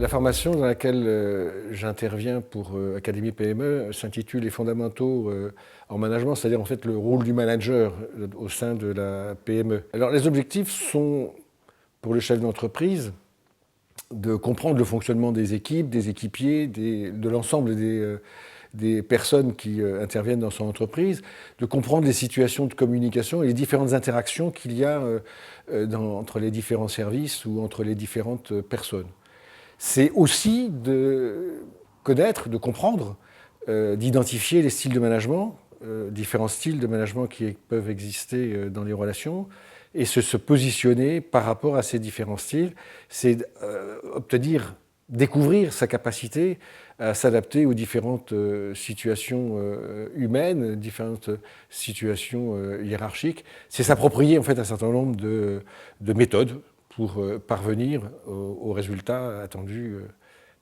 La formation dans laquelle j'interviens pour Académie PME s'intitule Les fondamentaux en management, c'est-à-dire en fait le rôle du manager au sein de la PME. Alors les objectifs sont pour le chef d'entreprise de comprendre le fonctionnement des équipes, des équipiers, de l'ensemble des personnes qui interviennent dans son entreprise, de comprendre les situations de communication et les différentes interactions qu'il y a entre les différents services ou entre les différentes personnes. C'est aussi de connaître, de comprendre, d'identifier les styles de management, différents styles de management qui peuvent exister dans les relations, et se positionner par rapport à ces différents styles. C'est obtenir, découvrir sa capacité à s'adapter aux différentes situations humaines, différentes situations hiérarchiques. C'est s'approprier en fait un certain nombre de méthodes pour parvenir aux résultats attendus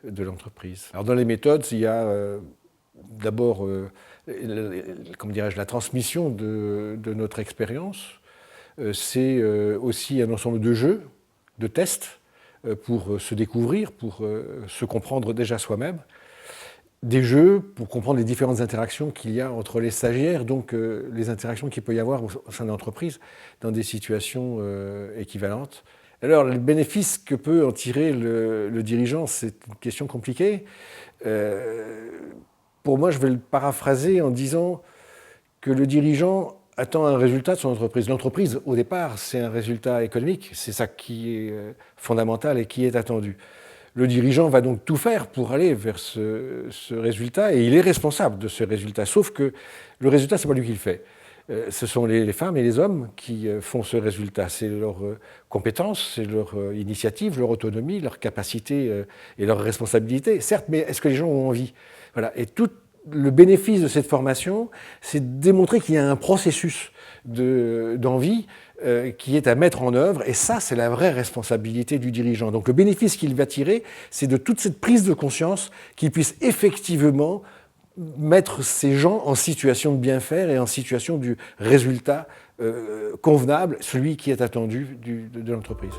de l'entreprise. Alors dans les méthodes, il y a d'abord la transmission de notre expérience. C'est aussi un ensemble de jeux, de tests pour se découvrir, pour se comprendre déjà soi-même. Des jeux pour comprendre les différentes interactions qu'il y a entre les stagiaires, donc les interactions qu'il peut y avoir au sein de l'entreprise dans des situations équivalentes. Alors, le bénéfice que peut en tirer le dirigeant, c'est une question compliquée. Pour moi, je vais le paraphraser en disant que le dirigeant attend un résultat de son entreprise. L'entreprise, au départ, c'est un résultat économique, c'est ça qui est fondamental et qui est attendu. Le dirigeant va donc tout faire pour aller vers ce résultat et il est responsable de ce résultat, sauf que le résultat, c'est pas lui qui le fait. Ce sont les femmes et les hommes qui font ce résultat. C'est leur compétence, c'est leur initiative, leur autonomie, leur capacité et leur responsabilité. Certes, mais est-ce que les gens ont envie ? Voilà. Et tout le bénéfice de cette formation, c'est de démontrer qu'il y a un processus d'envie qui est à mettre en œuvre. Et ça, c'est la vraie responsabilité du dirigeant. Donc le bénéfice qu'il va tirer, c'est de toute cette prise de conscience qu'il puisse effectivement mettre ces gens en situation de bien faire et en situation du résultat convenable, celui qui est attendu de l'entreprise.